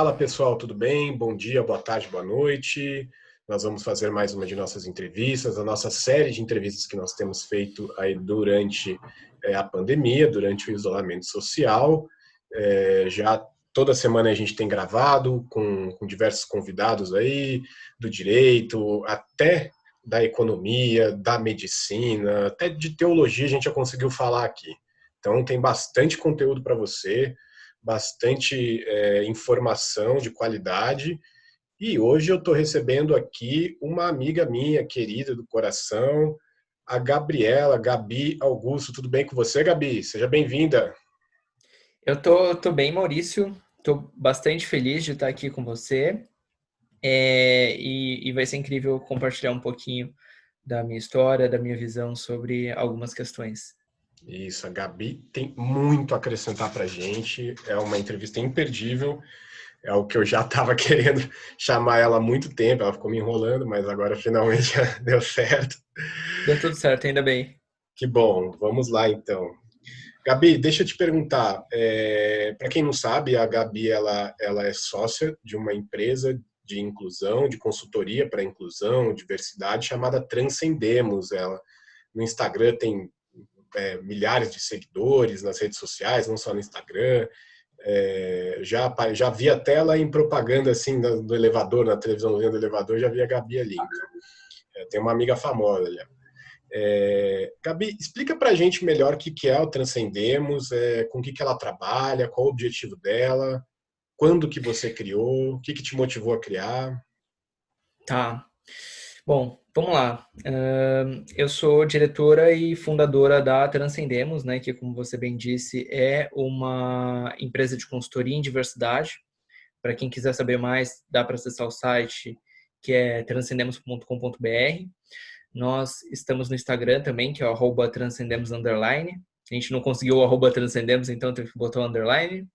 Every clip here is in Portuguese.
Fala pessoal, tudo bem? Bom dia, boa tarde, boa noite. Nós vamos fazer mais uma de nossas entrevistas, a nossa série de entrevistas que nós temos feito aí durante a pandemia, durante o isolamento social. Já toda semana a gente tem gravado com diversos convidados aí, do direito, até da economia, da medicina, até de teologia a gente já conseguiu falar aqui. Então tem bastante conteúdo para você, bastante informação de qualidade. E hoje eu estou recebendo aqui uma amiga minha, querida do coração, a Gabriela, Gabi Augusto. Tudo bem com você, Gabi? Seja bem-vinda. Eu tô bem, Maurício. Tô bastante feliz de estar aqui com você. E vai ser incrível compartilhar um pouquinho da minha história, da minha visão sobre algumas questões. Isso, a Gabi tem muito a acrescentar para a gente. É uma entrevista imperdível. É o que eu já estava querendo chamar ela há muito tempo. Ela ficou me enrolando, mas agora finalmente deu certo. Deu tudo certo, ainda bem. Que bom. Vamos lá, então. Gabi, deixa eu te perguntar. Para quem não sabe, a Gabi ela é sócia de uma empresa de inclusão, de consultoria para inclusão, diversidade, chamada Transcendemos. Ela no Instagram tem milhares de seguidores, nas redes sociais, não só no Instagram. Já vi até ela em propaganda assim do elevador, na televisãozinha do elevador, já vi a Gabi ali. Então, tem uma amiga famosa ali. Gabi, explica pra gente melhor o que que é o Transcendemos, com o que que ela trabalha, qual o objetivo dela, quando que você criou, o que que te motivou a criar. Tá. Bom, vamos lá. Eu sou diretora e fundadora da Transcendemos, né, que, como você bem disse, é uma empresa de consultoria em diversidade. Para quem quiser saber mais, dá para acessar o site, que é transcendemos.com.br. Nós estamos no Instagram também, que é o @transcendemos_. A gente não conseguiu o @transcendemos, então teve que botar o underline.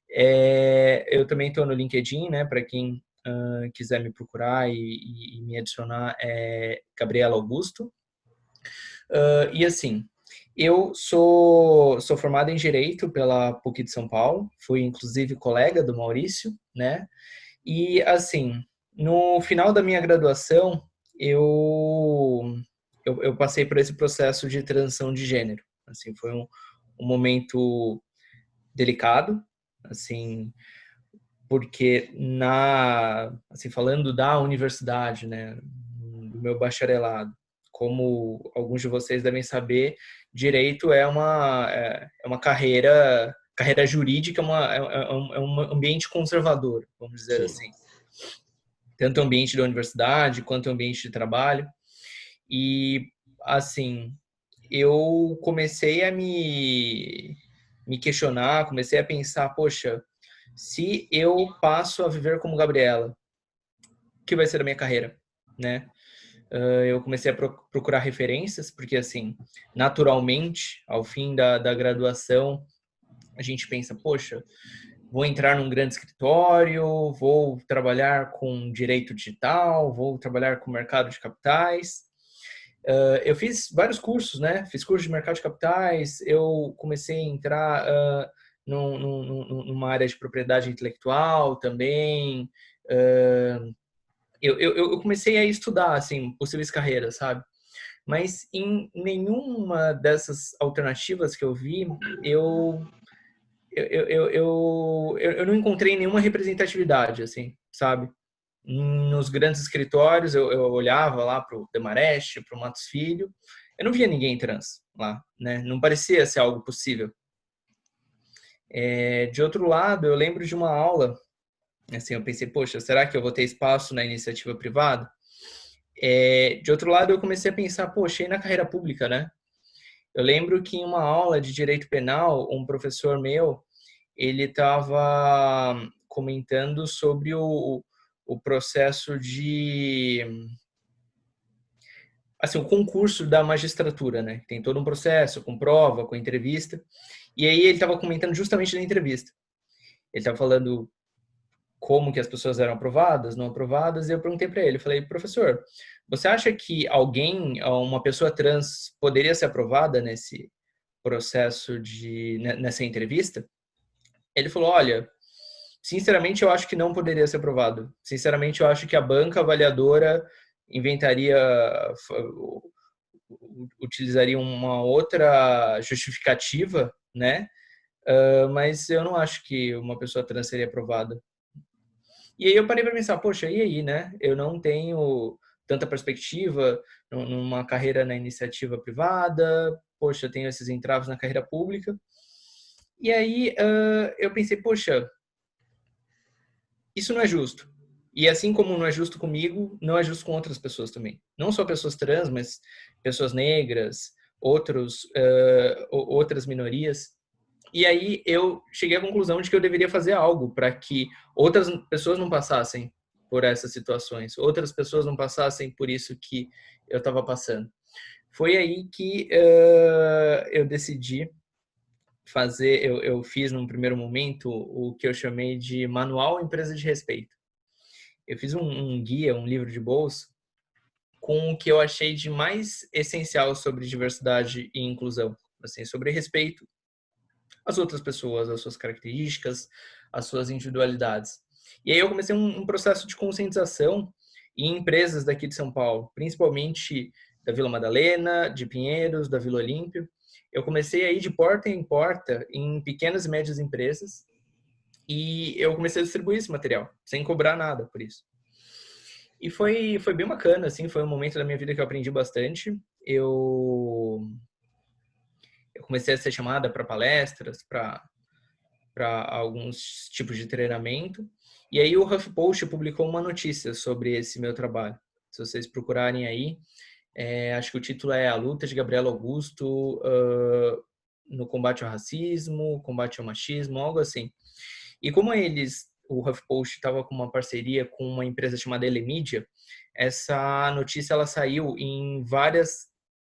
Eu também estou no LinkedIn, né? Para quem quiser me procurar e me adicionar, é Gabriela Augusto. E assim, eu sou formado em Direito pela PUC de São Paulo, fui inclusive colega do Maurício, né? E assim, no final da minha graduação, eu, eu passei por esse processo de transição de gênero. Assim, foi um momento delicado, assim, porque assim, falando da universidade, né, do meu bacharelado, como alguns de vocês devem saber, direito é uma carreira jurídica, é um ambiente conservador, vamos dizer Sim. assim, tanto o ambiente da universidade quanto o ambiente de trabalho. E assim, eu comecei a me questionar, comecei a pensar, poxa, se eu passo a viver como Gabriela, o que vai ser da minha carreira, né? Eu comecei a procurar referências, porque assim, naturalmente, ao fim da graduação, a gente pensa, poxa, vou entrar num grande escritório, vou trabalhar com direito digital, vou trabalhar com mercado de capitais. Eu fiz vários cursos, né? Fiz curso de mercado de capitais, eu comecei a entrar numa área de propriedade intelectual também. Eu comecei a estudar, assim, possíveis carreiras, sabe? Mas em nenhuma dessas alternativas que eu vi, eu não encontrei nenhuma representatividade, assim, sabe? Nos grandes escritórios, eu olhava lá para o Demarest, para o Matos Filho, eu não via ninguém trans lá, né? Não parecia ser algo possível. De outro lado, eu lembro de uma aula, assim, eu pensei, poxa, será que eu vou ter espaço na iniciativa privada? De outro lado, eu comecei a pensar, poxa, e na carreira pública, né? Eu lembro que em uma aula de direito penal, um professor meu, ele estava comentando sobre o processo de, assim, o concurso da magistratura, né? Tem todo um processo, com prova, com entrevista. E aí ele estava comentando justamente da entrevista. Ele estava falando como que as pessoas eram aprovadas, não aprovadas, e eu perguntei para ele, eu falei, professor, você acha que alguém, uma pessoa trans, poderia ser aprovada nesse processo nessa entrevista? Ele falou, olha, Sinceramente, eu acho que não poderia ser aprovado. Sinceramente, eu acho que a banca avaliadora inventaria, utilizaria uma outra justificativa, né? Mas eu não acho que uma pessoa trans seria aprovada. E aí eu parei para pensar, poxa, e aí, né? Eu não tenho tanta perspectiva numa carreira na iniciativa privada, poxa, eu tenho esses entraves na carreira pública. E aí eu pensei, poxa, isso não é justo. E assim como não é justo comigo, não é justo com outras pessoas também. Não só pessoas trans, mas pessoas negras, outras minorias. E aí eu cheguei à conclusão de que eu deveria fazer algo para que outras pessoas não passassem por essas situações, outras pessoas não passassem por isso que eu estava passando. Foi aí que eu decidi fazer, eu fiz num primeiro momento o que eu chamei de Manual Empresa de Respeito. Eu fiz um guia, um livro de bolso, com o que eu achei de mais essencial sobre diversidade e inclusão, assim, sobre respeito às outras pessoas, às suas características, às suas individualidades. E aí eu comecei um processo de conscientização em empresas daqui de São Paulo, principalmente da Vila Madalena, de Pinheiros, da Vila Olímpia. Eu comecei a ir de porta em porta em pequenas e médias empresas e eu comecei a distribuir esse material, sem cobrar nada por isso. E foi bem bacana, assim, foi um momento da minha vida que eu aprendi bastante. Eu comecei a ser chamada para palestras, para alguns tipos de treinamento. E aí o HuffPost publicou uma notícia sobre esse meu trabalho. Se vocês procurarem aí, acho que o título é A Luta de Gabriela Augusto no combate ao racismo, combate ao machismo, algo assim. E como o HuffPost estava com uma parceria com uma empresa chamada Elemídia, essa notícia ela saiu em várias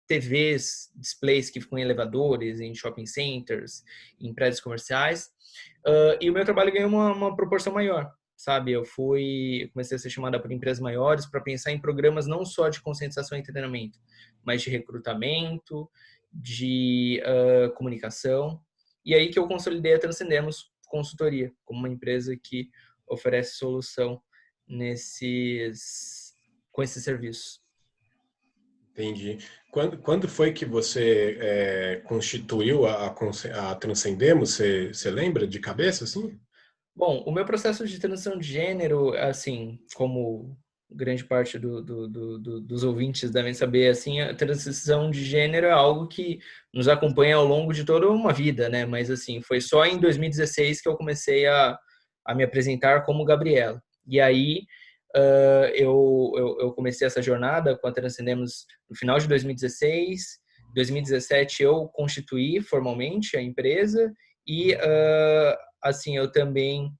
TVs, displays que ficam em elevadores, em shopping centers, em prédios comerciais, e o meu trabalho ganhou uma proporção maior, sabe? Eu comecei a ser chamada por empresas maiores para pensar em programas não só de conscientização e treinamento, mas de recrutamento, de comunicação. E aí que eu consolidei a Transcendemos Consultoria, como uma empresa que oferece solução com esses serviços. Entendi. Quando foi que você constituiu a Transcendemos? Você lembra de cabeça, assim? Bom, o meu processo de transição de gênero, assim, como grande parte dos ouvintes devem saber, assim, a transição de gênero é algo que nos acompanha ao longo de toda uma vida, né? Mas, assim, foi só em 2016 que eu comecei a me apresentar como Gabriela. E aí, eu comecei essa jornada com a Transcendemos no final de 2016. 2017 eu constituí formalmente a empresa e assim, eu também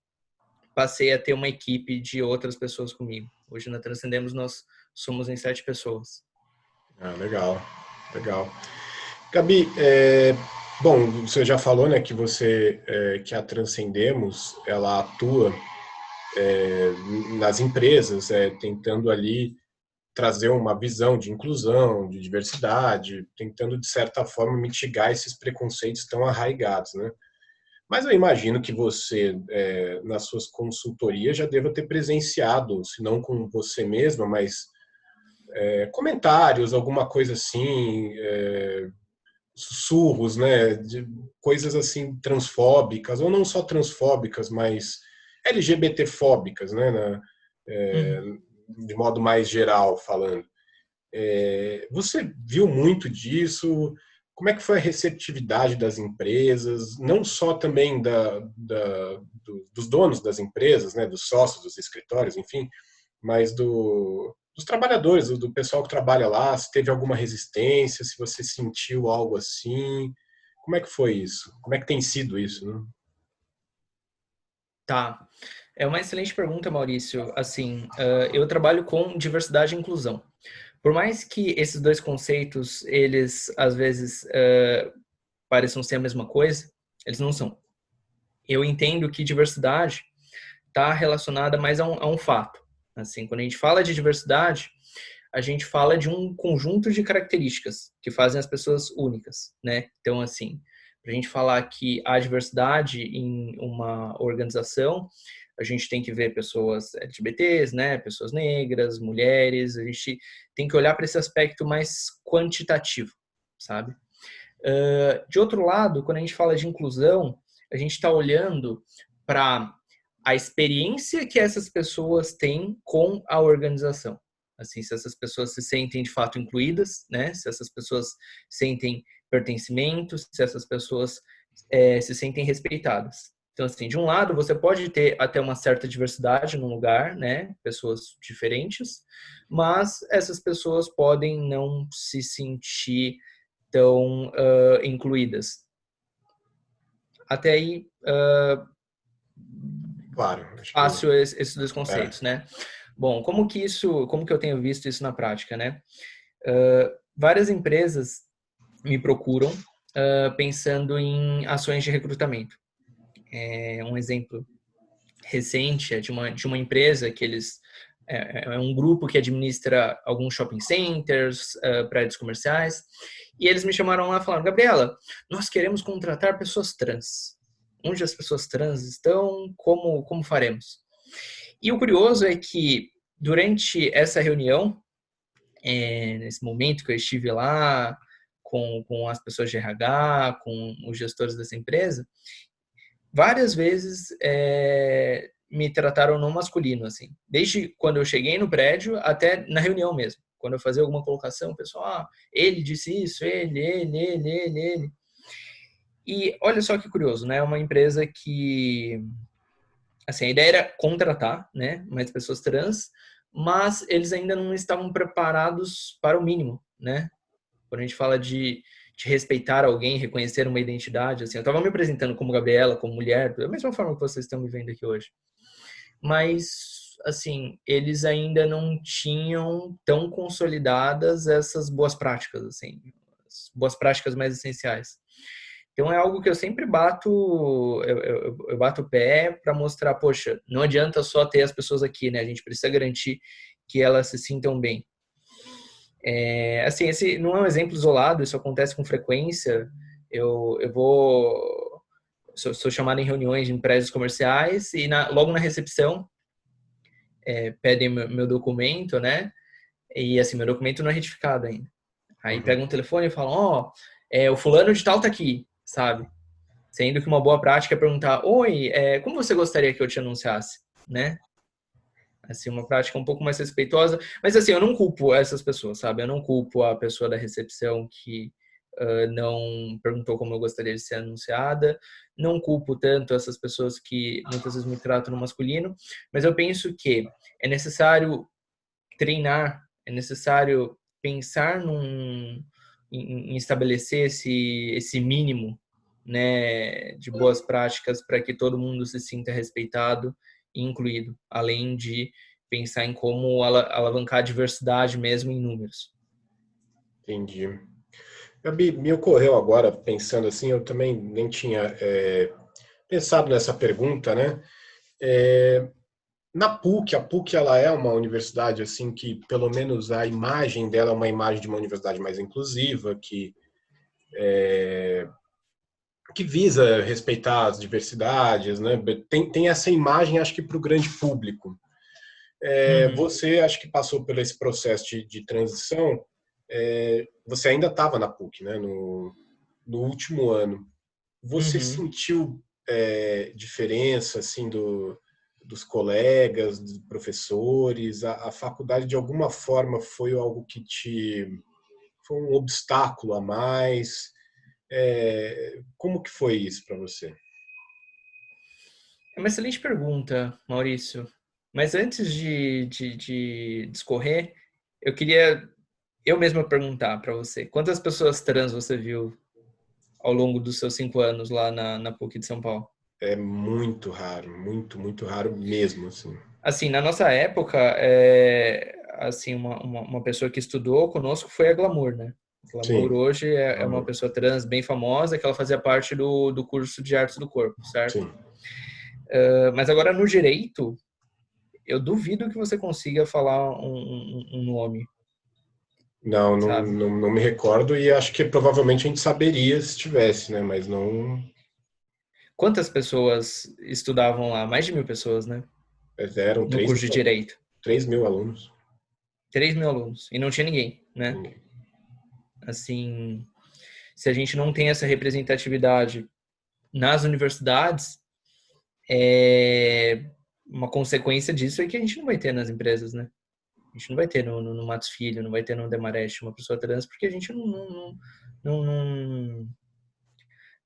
passei a ter uma equipe de outras pessoas comigo. Hoje na Transcendemos nós somos em 7 pessoas. Ah, legal, legal. Gabi, bom, você já falou, né, que que a Transcendemos, ela atua nas empresas, tentando ali trazer uma visão de inclusão, de diversidade, tentando de certa forma mitigar esses preconceitos tão arraigados, né? Mas eu imagino que você, nas suas consultorias, já deva ter presenciado, se não com você mesma, mas comentários, alguma coisa assim, sussurros, né, de coisas assim transfóbicas, ou não só transfóbicas, mas LGBTfóbicas, né, Uhum. de modo mais geral falando. Você viu muito disso? Como é que foi a receptividade das empresas, não só também dos donos das empresas, né, dos sócios dos escritórios, enfim, mas dos trabalhadores, do pessoal que trabalha lá, se teve alguma resistência, se você sentiu algo assim? Como é que foi isso? Como é que tem sido isso, né? Tá. É uma excelente pergunta, Maurício. Assim, eu trabalho com diversidade e inclusão. Por mais que esses dois conceitos, eles às vezes pareçam ser a mesma coisa, eles não são. Eu entendo que diversidade está relacionada mais a um fato. Assim, quando a gente fala de diversidade, a gente fala de um conjunto de características que fazem as pessoas únicas, né? Então, assim, Para a gente falar que há diversidade em uma organização, a gente tem que ver pessoas LGBTs, né, pessoas negras, mulheres, a gente tem que olhar para esse aspecto mais quantitativo, sabe? De outro lado, quando a gente fala de inclusão, a gente está olhando para a experiência que essas pessoas têm com a organização. Assim, se essas pessoas se sentem de fato incluídas, né? Se essas pessoas sentem pertencimento, se essas pessoas se sentem respeitadas. Então, assim, de um lado, você pode ter até uma certa diversidade no lugar, né? Pessoas diferentes, mas essas pessoas podem não se sentir tão incluídas. Até aí, Claro, acho que fácil esses dois é. conceitos, né? Bom, como que eu tenho visto isso na prática, né? Várias empresas me procuram pensando em ações de recrutamento. Um exemplo recente é de uma empresa que eles é um grupo que administra alguns shopping centers, prédios comerciais, e eles me chamaram lá e falaram: Gabriela, nós queremos contratar pessoas trans. Onde as pessoas trans estão? Como faremos? E o curioso é que durante essa reunião, nesse momento que eu estive lá com as pessoas de RH, com os gestores dessa empresa, várias vezes me trataram no masculino, assim. Desde quando eu cheguei no prédio até na reunião mesmo. Quando eu fazia alguma colocação, o pessoal, ele disse isso, ele. E olha só que curioso, né? Uma empresa que, assim, a ideia era contratar, né, mais pessoas trans, mas eles ainda não estavam preparados para o mínimo, né? Quando a gente fala de respeitar alguém, reconhecer uma identidade, assim, eu estava me apresentando como Gabriela, como mulher, da mesma forma que vocês estão me vendo aqui hoje. Mas, assim, eles ainda não tinham tão consolidadas essas boas práticas, assim, as boas práticas mais essenciais. Então é algo que eu sempre eu bato o pé para mostrar, poxa, não adianta só ter as pessoas aqui, né? A gente precisa garantir que elas se sintam bem. Assim, esse não é um exemplo isolado, isso acontece com frequência. Eu sou chamado em reuniões em prédios comerciais e logo na recepção pedem meu documento, né? E assim, meu documento não é retificado ainda. Aí Uhum. pegam um telefone e falam, o fulano de tal tá aqui, sabe? Sendo que uma boa prática é perguntar, oi, como você gostaria que eu te anunciasse, né? Assim, uma prática um pouco mais respeitosa. Mas, assim, eu não culpo essas pessoas, sabe? Eu não culpo a pessoa da recepção que não perguntou como eu gostaria de ser anunciada. Não culpo tanto essas pessoas que muitas vezes me tratam no masculino. Mas eu penso que é necessário treinar, é necessário pensar em estabelecer esse mínimo, né, de boas práticas para que todo mundo se sinta respeitado e incluído, além de pensar em como alavancar a diversidade mesmo em números. Entendi. Gabi, me ocorreu agora, pensando assim, eu também nem tinha pensado nessa pergunta, né? Na PUC, a PUC ela é uma universidade assim que, pelo menos a imagem dela é uma imagem de uma universidade mais inclusiva, que visa respeitar as diversidades, né? Tem essa imagem, acho que para o grande público. Uhum, Você, acho que passou por esse processo de transição, você ainda estava na PUC, né? No último ano. Você uhum. sentiu diferença assim dos colegas, dos professores? A faculdade de alguma forma foi algo que foi um obstáculo a mais? Como que foi isso para você? É uma excelente pergunta, Maurício. Mas antes de discorrer, eu queria eu mesmo perguntar para você, quantas pessoas trans você viu ao longo dos seus 5 anos lá na PUC de São Paulo? É muito raro, muito raro mesmo, assim. Assim, na nossa época, assim, uma pessoa que estudou conosco foi a Glamour, né? Glamour Sim, hoje é uma amor. pessoa trans bem famosa, que ela fazia parte do curso de artes do corpo, certo? Sim. Mas agora no direito, eu duvido que você consiga falar um nome. Não, não, sabe? não, não me recordo e acho que provavelmente a gente saberia se tivesse, né? Mas não. Quantas pessoas estudavam lá? Mais de 1.000 pessoas, né? Eram No 3 curso de mil alunos. Direito. 3.000 alunos. 3.000 alunos. E não tinha ninguém, né? Ninguém. Assim, se a gente não tem essa representatividade nas universidades, uma consequência disso é que a gente não vai ter nas empresas, né? A gente não vai ter no Matos Filho, não vai ter no Demarest uma pessoa trans, porque a gente não, não,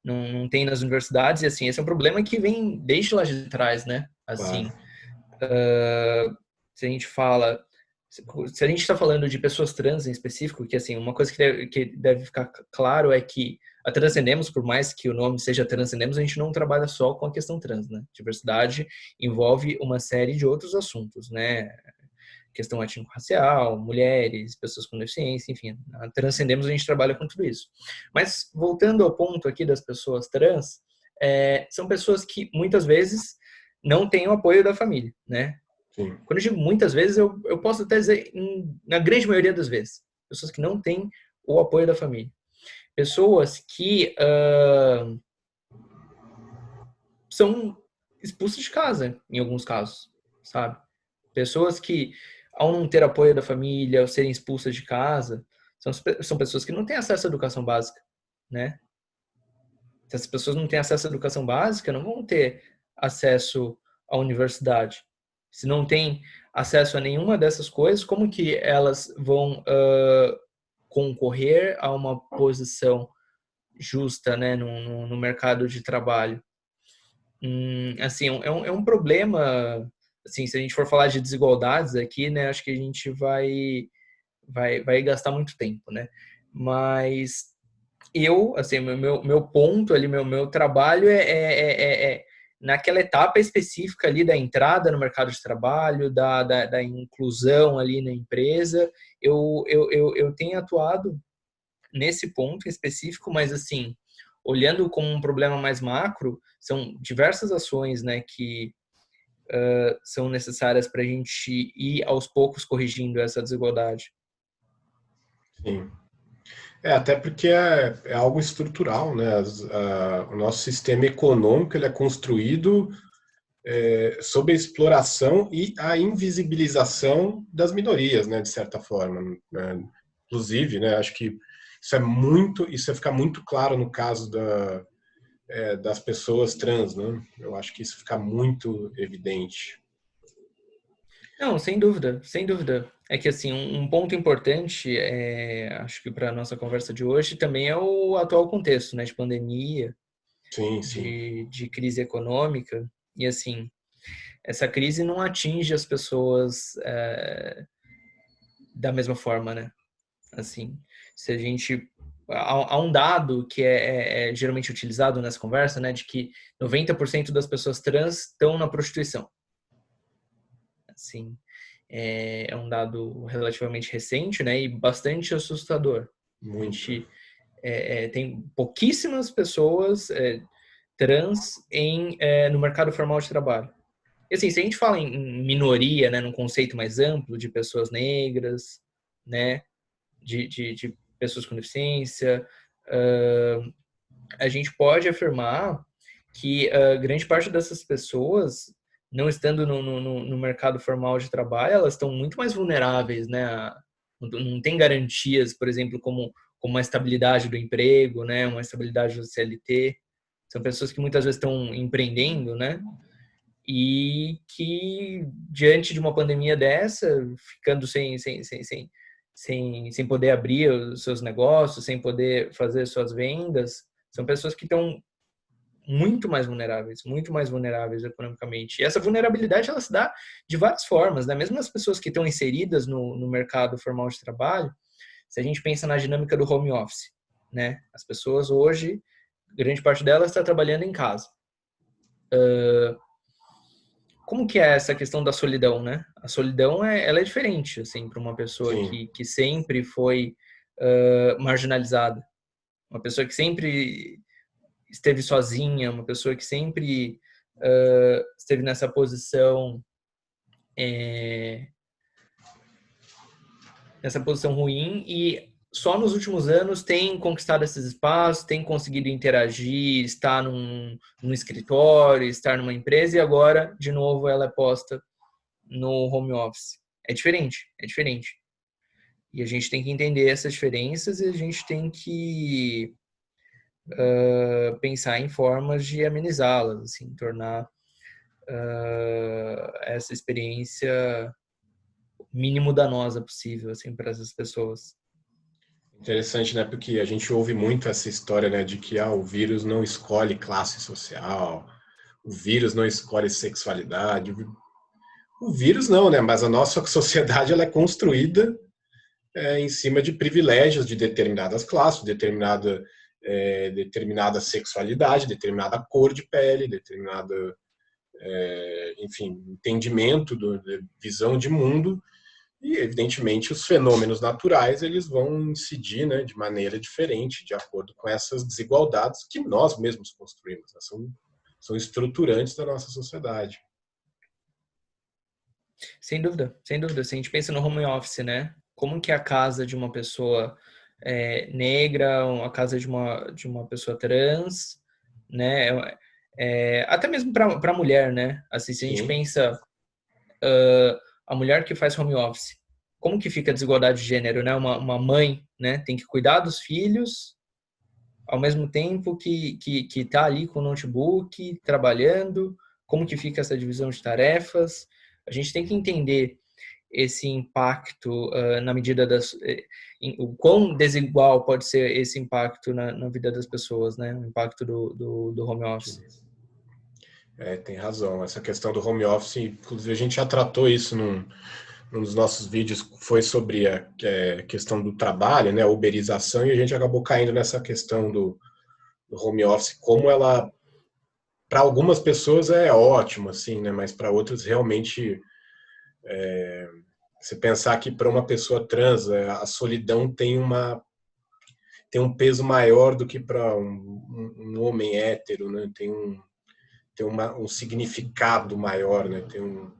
não tem nas universidades, e assim, esse é um problema que vem desde lá de trás, né? Claro. Assim, se a gente fala, se a gente está falando de pessoas trans em específico, que assim, uma coisa que deve ficar claro é que a Transcendemos, por mais que o nome seja Transcendemos, a gente não trabalha só com a questão trans, né? Diversidade envolve uma série de outros assuntos, né? Questão étnico-racial, mulheres, pessoas com deficiência, enfim, a Transcendemos a gente trabalha com tudo isso. Mas voltando ao ponto aqui das pessoas trans, são pessoas que muitas vezes não têm o apoio da família, né? Sim. Quando eu digo muitas vezes, eu posso até dizer na grande maioria das vezes, pessoas que não têm o apoio da família, pessoas que são expulsas de casa, em alguns casos, sabe? Pessoas que, ao não ter apoio da família, ao serem expulsas de casa, são pessoas que não têm acesso à educação básica, né? Se as pessoas não têm acesso à educação básica, não vão ter acesso à universidade. Se não têm acesso a nenhuma dessas coisas, como que elas vão concorrer a uma posição justa, né, no mercado de trabalho? Assim, é um problema, assim, se a gente for falar de desigualdades aqui, né, acho que a gente vai gastar muito tempo, né? Mas assim, meu ponto ali, meu trabalho é naquela etapa específica ali da entrada no mercado de trabalho, da inclusão ali na empresa, eu tenho atuado nesse ponto específico, mas assim, olhando como um problema mais macro, são diversas ações, né, que são necessárias para a gente ir aos poucos corrigindo essa desigualdade. Sim. Até porque é algo estrutural, né? O nosso sistema econômico ele é construído sob a exploração e a invisibilização das minorias, né? De certa forma, né? Inclusive, né? Acho que isso vai ficar muito claro no caso das pessoas trans, né? Eu acho que isso fica muito evidente. Não, sem dúvida, sem dúvida. É que assim, um ponto importante, acho que para a nossa conversa de hoje também é o atual contexto, né, de pandemia, Sim, sim, de crise econômica. E assim, essa crise não atinge as pessoas da mesma forma, né? Assim, se a gente há um dado que é geralmente utilizado nessa conversa, né, de que 90% das pessoas trans estão na prostituição. Assim, é um dado relativamente recente, né, e bastante assustador. A muito. gente tem pouquíssimas pessoas trans no mercado formal de trabalho. E assim, se a gente fala em minoria, né, num conceito mais amplo de pessoas negras, né, de pessoas com deficiência, a gente pode afirmar que grande parte dessas pessoas, não estando no mercado formal de trabalho, elas estão muito mais vulneráveis, né? Não tem garantias, por exemplo, como uma estabilidade do emprego, né? Uma estabilidade do CLT. São pessoas que muitas vezes estão empreendendo, né? E que, diante de uma pandemia dessa, ficando sem poder abrir os seus negócios, sem poder fazer suas vendas, são pessoas que estão muito mais vulneráveis economicamente. E essa vulnerabilidade ela se dá de várias formas, né? Mesmo as pessoas que estão inseridas no mercado formal de trabalho, se a gente pensa na dinâmica do home office, né? As pessoas hoje, grande parte delas está trabalhando em casa. Como que é essa questão da solidão, né? A solidão ela é diferente, assim, para uma pessoa Sim, que sempre foi marginalizada, uma pessoa que sempre esteve sozinha, uma pessoa que sempre esteve nessa posição nessa posição ruim e só nos últimos anos tem conquistado esses espaços, tem conseguido interagir, estar num escritório, estar numa empresa e agora, de novo, ela é posta no home office. É diferente, é diferente. E a gente tem que entender essas diferenças e a gente tem que pensar em formas de amenizá-las, assim, tornar essa experiência o mínimo danosa possível, assim, para essas pessoas. Interessante, né? Porque a gente ouve muito essa história, né, de que o vírus não escolhe classe social, o vírus não escolhe sexualidade. O vírus não, né? Mas a nossa sociedade ela é construída em cima de privilégios de determinadas classes, determinada sexualidade, determinada cor de pele, determinada, enfim, entendimento, de visão de mundo. E, evidentemente, os fenômenos naturais eles vão incidir, né, de maneira diferente, de acordo com essas desigualdades que nós mesmos construímos, né? São estruturantes da nossa sociedade. Sem dúvida, sem dúvida. Se a gente pensa no home office, né? Como que a casa de uma pessoa negra, a casa de uma pessoa trans, né? Até mesmo para a mulher, né? Assim, se a gente Sim, pensa a mulher que faz home office, como que fica a desigualdade de gênero, né? Uma mãe, né? Tem que cuidar dos filhos ao mesmo tempo que tá ali com o notebook, trabalhando, como que fica essa divisão de tarefas. A gente tem que entender esse impacto na medida o quão desigual pode ser esse impacto na vida das pessoas, né? O impacto do home office. tem razão. Essa questão do home office, inclusive a gente já tratou isso num dos nossos vídeos, foi sobre a questão do trabalho, né, a uberização, e a gente acabou caindo nessa questão do home office, como ela, para algumas pessoas é ótimo, assim, né, mas para outras realmente, se pensar que para uma pessoa trans, a solidão tem um peso maior do que para um homem hétero, né, tem um significado maior, né, tem um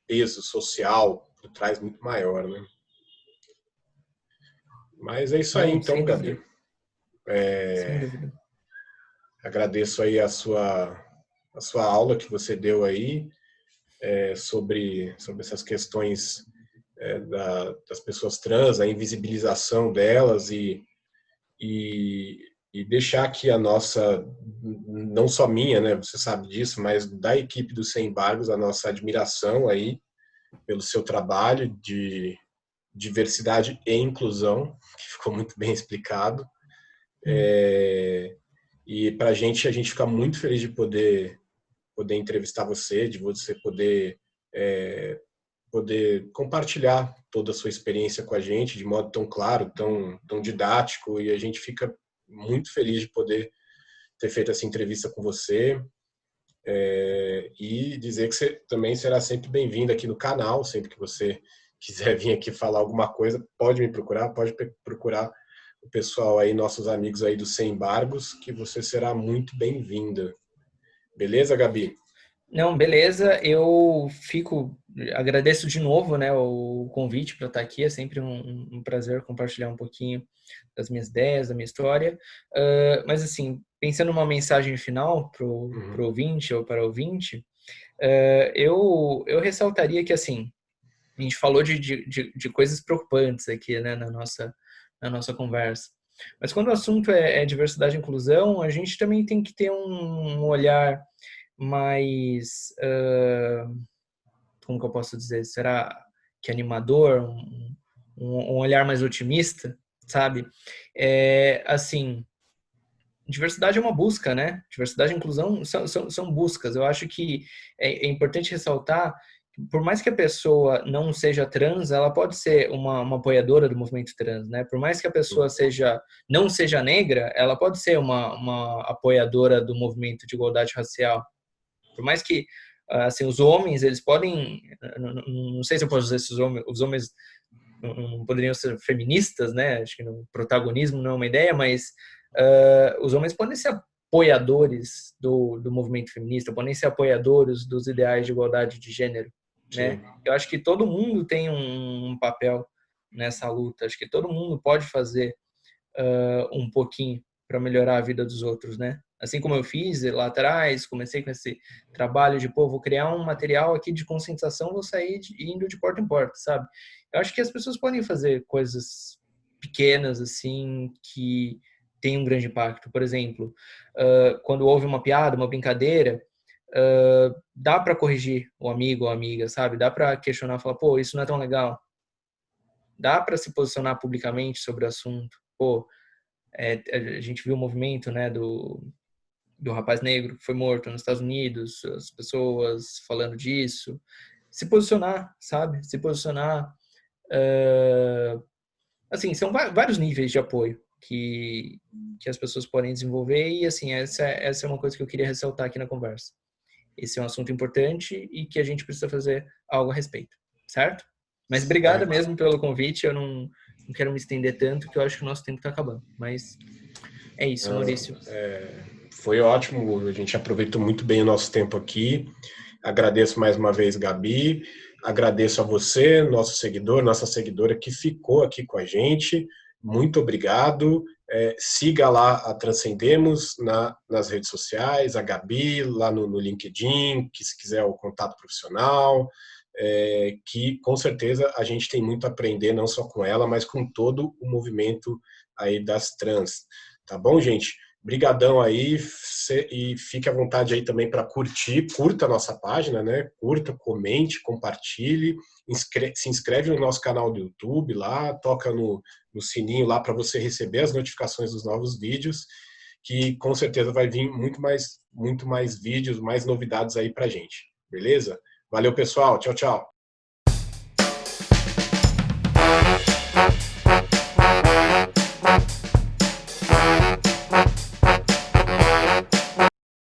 peso social por trás muito maior, né. Mas é isso aí Não, então, sem Gabi. dúvida, sem dúvida. Agradeço aí a sua aula que você deu aí sobre essas questões das pessoas trans, a invisibilização delas e, e deixar aqui a nossa, não só minha, né, você sabe disso, mas da equipe do Sem Embargos, a nossa admiração aí pelo seu trabalho de diversidade e inclusão, que ficou muito bem explicado. E para a gente fica muito feliz de poder entrevistar você, de você poder compartilhar toda a sua experiência com a gente de modo tão claro, tão didático, e a gente fica muito feliz de poder ter feito essa entrevista com você e dizer que você também será sempre bem-vindo aqui no canal, sempre que você quiser vir aqui falar alguma coisa, pode me procurar, pode procurar o pessoal aí, nossos amigos aí do Sem Embargos, que você será muito bem-vinda. Beleza, Gabi? Não, beleza. Agradeço de novo, né, o convite para estar aqui. É sempre um prazer compartilhar um pouquinho das minhas ideias, da minha história. Mas assim, pensando numa mensagem final pro Uhum. ouvinte ou para o ouvinte, eu ressaltaria que assim, a gente falou de coisas preocupantes aqui, né, na nossa conversa. Mas quando o assunto é diversidade e inclusão, a gente também tem que ter um olhar mais, como que eu posso dizer, será que animador, um olhar mais otimista, sabe? Assim, diversidade é uma busca, né? Diversidade e inclusão são buscas. Eu acho que é importante ressaltar que, por mais que a pessoa não seja trans, ela pode ser uma apoiadora do movimento trans, né? Por mais que a pessoa não seja negra, ela pode ser uma apoiadora do movimento de igualdade racial. Por mais que assim, os homens, eles podem, não sei se eu posso dizer se os homens não poderiam ser feministas, né? Acho que no protagonismo não é uma ideia, mas os homens podem ser apoiadores do movimento feminista, podem ser apoiadores dos ideais de igualdade de gênero, né? Sim. Eu acho que todo mundo tem um papel nessa luta. Acho que todo mundo pode fazer um pouquinho para melhorar a vida dos outros, né? Assim como eu fiz lá atrás, comecei com esse trabalho de, pô, vou criar um material aqui de conscientização, vou sair indo de porta em porta, sabe? Eu acho que as pessoas podem fazer coisas pequenas, assim, que têm um grande impacto. Por exemplo, quando houve uma piada, uma brincadeira, dá para corrigir o amigo ou a amiga, sabe? Dá para questionar, falar, pô, isso não é tão legal. Dá para se posicionar publicamente sobre o assunto. Pô, a gente viu o movimento, né, do rapaz negro que foi morto nos Estados Unidos, as pessoas falando disso. Se posicionar, sabe? Se posicionar. Assim, são vários níveis de apoio que as pessoas podem desenvolver e, assim, essa é uma coisa que eu queria ressaltar aqui na conversa. Esse é um assunto importante e que a gente precisa fazer algo a respeito, certo? Mas obrigada Certo. mesmo pelo convite, eu não quero me estender tanto, que eu acho que o nosso tempo está acabando. Mas é isso, Maurício. Foi ótimo, a gente aproveitou muito bem o nosso tempo aqui. Agradeço mais uma vez, Gabi. Agradeço a você, nosso seguidor, nossa seguidora que ficou aqui com a gente. Muito obrigado. Siga lá a Transcendemos nas redes sociais, a Gabi lá no LinkedIn, que se quiser o contato profissional, que com certeza a gente tem muito a aprender, não só com ela, mas com todo o movimento aí das trans. Tá bom, gente? Brigadão aí e fique à vontade aí também para curta a nossa página, né? Curta, comente, compartilhe, se inscreve no nosso canal do YouTube lá, toca no sininho lá para você receber as notificações dos novos vídeos, que com certeza vai vir muito mais vídeos, mais novidades aí pra gente. Beleza? Valeu, pessoal. Tchau, tchau.